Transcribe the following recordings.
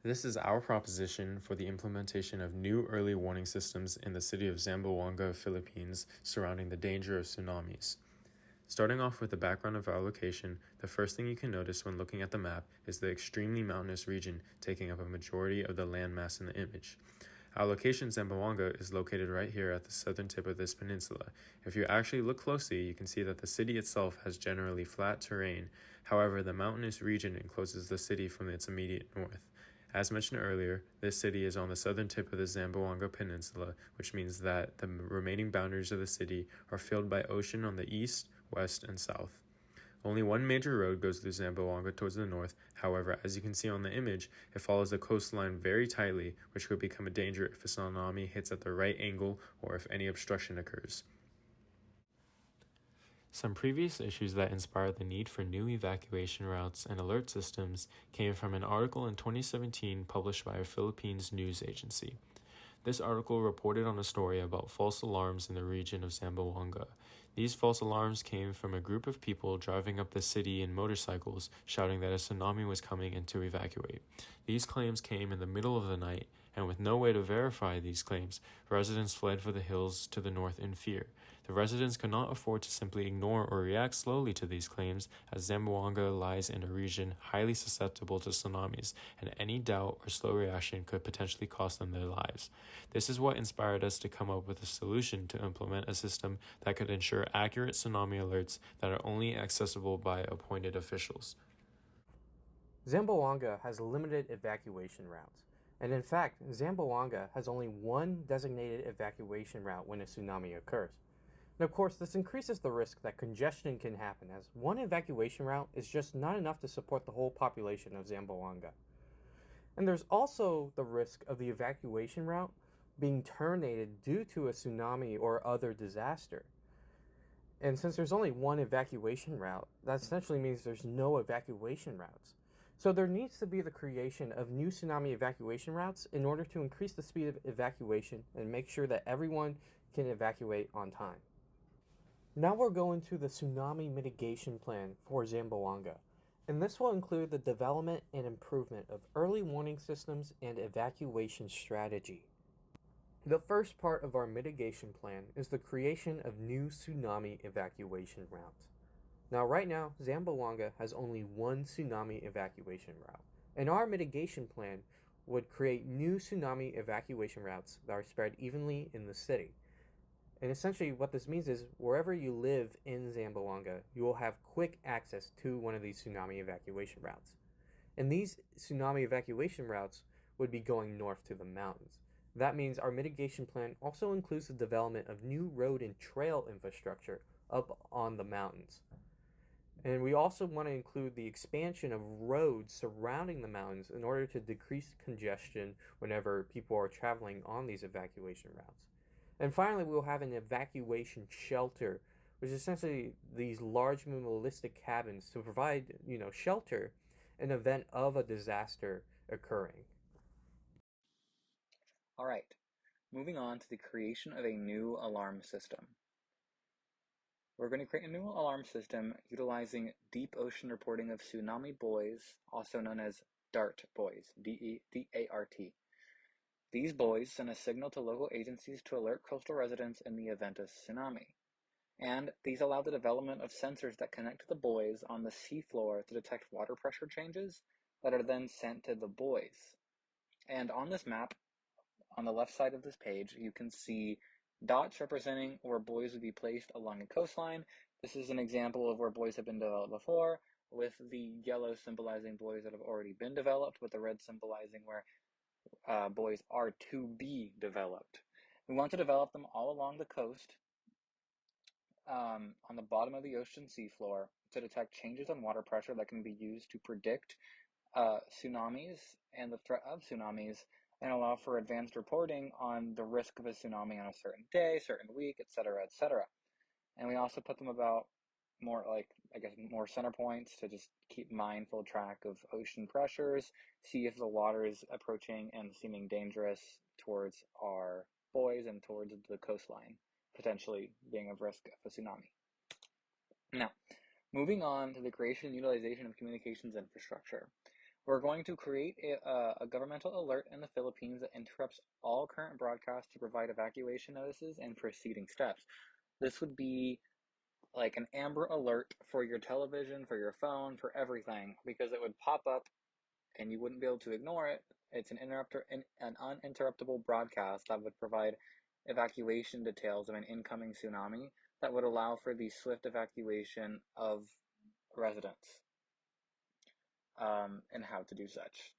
This is our proposition for the implementation of new early warning systems in the city of Zamboanga, Philippines, surrounding the danger of tsunamis. Starting off with the background of our location, the first thing you can notice when looking at the map is the extremely mountainous region taking up a majority of the landmass in the image. Our location, Zamboanga, is located right here at the southern tip of this peninsula. If you actually look closely, you can see that the city itself has generally flat terrain. However, the mountainous region encloses the city from its immediate north. As mentioned earlier, this city is on the southern tip of the Zamboanga Peninsula, which means that the remaining boundaries of the city are filled by ocean on the east, west, and south. Only one major road goes through Zamboanga towards the north. However, as you can see on the image, it follows the coastline very tightly, which could become a danger if a tsunami hits at the right angle or if any obstruction occurs. Some previous issues that inspired the need for new evacuation routes and alert systems came from an article in 2017 published by a Philippines news agency. This article reported on a story about false alarms in the region of Zamboanga. These false alarms came from a group of people driving up the city in motorcycles, shouting that a tsunami was coming and to evacuate. These claims came in the middle of the night, and with no way to verify these claims, residents fled for the hills to the north in fear. The residents could not afford to simply ignore or react slowly to these claims, as Zamboanga lies in a region highly susceptible to tsunamis, and any doubt or slow reaction could potentially cost them their lives. This is what inspired us to come up with a solution to implement a system that could ensure accurate tsunami alerts that are only accessible by appointed officials. Zamboanga has limited evacuation routes, and in fact, Zamboanga has only one designated evacuation route when a tsunami occurs. And of course, this increases the risk that congestion can happen, as one evacuation route is just not enough to support the whole population of Zamboanga. And there's also the risk of the evacuation route being terminated due to a tsunami or other disaster. And since there's only one evacuation route, that essentially means there's no evacuation routes. So there needs to be the creation of new tsunami evacuation routes in order to increase the speed of evacuation and make sure that everyone can evacuate on time. Now we're going to the tsunami mitigation plan for Zamboanga, and this will include the development and improvement of early warning systems and evacuation strategy. The first part of our mitigation plan is the creation of new tsunami evacuation routes. Now, right now, Zamboanga has only one tsunami evacuation route, and our mitigation plan would create new tsunami evacuation routes that are spread evenly in the city. And essentially what this means is wherever you live in Zamboanga, you will have quick access to one of these tsunami evacuation routes. And these tsunami evacuation routes would be going north to the mountains. That means our mitigation plan also includes the development of new road and trail infrastructure up on the mountains. And we also want to include the expansion of roads surrounding the mountains in order to decrease congestion whenever people are traveling on these evacuation routes. And finally, we'll have an evacuation shelter, which is essentially these large minimalistic cabins to provide, shelter in event of a disaster occurring. All right, moving on to the creation of a new alarm system. We're going to create a new alarm system utilizing deep ocean reporting of tsunami buoys, also known as DART buoys, D-A-R-T. These buoys send a signal to local agencies to alert coastal residents in the event of tsunami. And these allow the development of sensors that connect to the buoys on the seafloor to detect water pressure changes that are then sent to the buoys. And on this map, on the left side of this page, you can see dots representing where buoys would be placed along a coastline. This is an example of where buoys have been developed before, with the yellow symbolizing buoys that have already been developed, with the red symbolizing where buoys are to be developed. We want to develop them all along the coast, on the bottom of the ocean seafloor, to detect changes in water pressure that can be used to predict tsunamis and the threat of tsunamis, and allow for advanced reporting on the risk of a tsunami on a certain day, certain week, etc., etc. And we also put them about more center points to just keep mindful track of ocean pressures, see if the water is approaching and seeming dangerous towards our buoys and towards the coastline, potentially being of risk of a tsunami. Now, moving on to the creation and utilization of communications infrastructure. We're going to create a governmental alert in the Philippines that interrupts all current broadcasts to provide evacuation notices and preceding steps. This would be like an amber alert for your television, for your phone, for everything, because it would pop up and you wouldn't be able to ignore it. It's an uninterruptible broadcast that would provide evacuation details of an incoming tsunami that would allow for the swift evacuation of residents, and how to do such.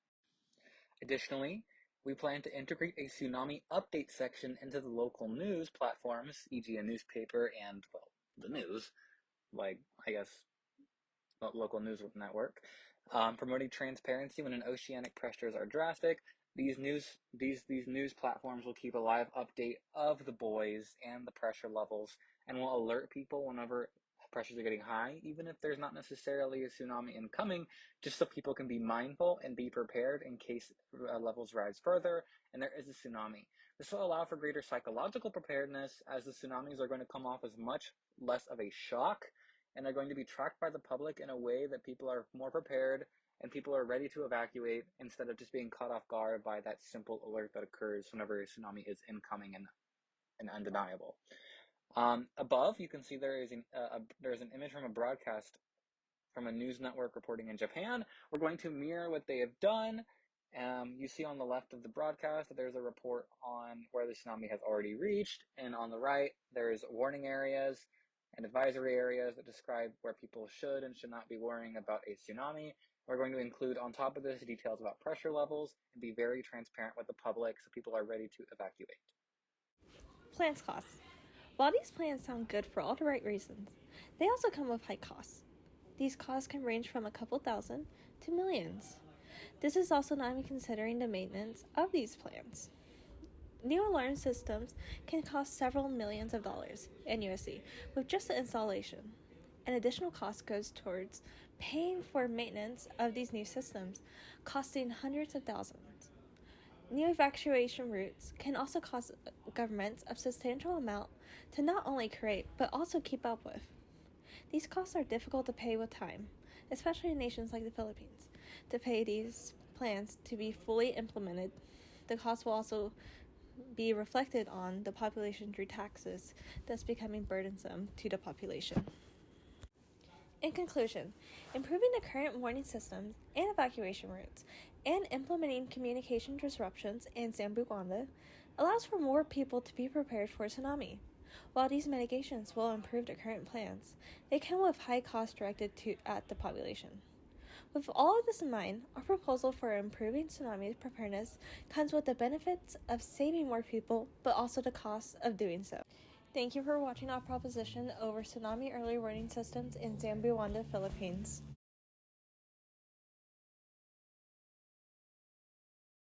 Additionally, we plan to integrate a tsunami update section into the local news platforms, e.g. a newspaper and, well, the news, like, I guess, local news network, promoting transparency when oceanic pressures are drastic. These news platforms will keep a live update of the buoys and the pressure levels, and will alert people whenever pressures are getting high, even if there's not necessarily a tsunami incoming, just so people can be mindful and be prepared in case levels rise further and there is a tsunami. This will allow for greater psychological preparedness, as the tsunamis are going to come off as much less of a shock and are going to be tracked by the public in a way that people are more prepared and people are ready to evacuate, instead of just being caught off guard by that simple alert that occurs whenever a tsunami is incoming and undeniable. Above, you can see there is an image from a broadcast from a news network reporting in Japan. We're going to mirror what they have done. You see on the left of the broadcast that there's a report on where the tsunami has already reached, and on the right there's warning areas and advisory areas that describe where people should and should not be worrying about a tsunami. We're going to include on top of this details about pressure levels and be very transparent with the public so people are ready to evacuate. Plans costs. While these plans sound good for all the right reasons, they also come with high costs. These costs can range from a couple thousand to millions. This is also not even considering the maintenance of these plans. New alarm systems can cost several millions of dollars in USD with just the installation. An additional cost goes towards paying for maintenance of these new systems, costing hundreds of thousands. New evacuation routes can also cost governments a substantial amount to not only create but also keep up with. These costs are difficult to pay with time, especially in nations like the Philippines. To pay these plans to be fully implemented, the cost will also be reflected on the population through taxes, thus becoming burdensome to the population. In conclusion, improving the current warning systems and evacuation routes and implementing communication disruptions in Zamboanga allows for more people to be prepared for a tsunami. While these mitigations will improve the current plans, they come with high costs directed at the population. With all of this in mind, our proposal for improving tsunami preparedness comes with the benefits of saving more people, but also the costs of doing so. Thank you for watching our proposition over tsunami early warning systems in Zamboanga, Philippines.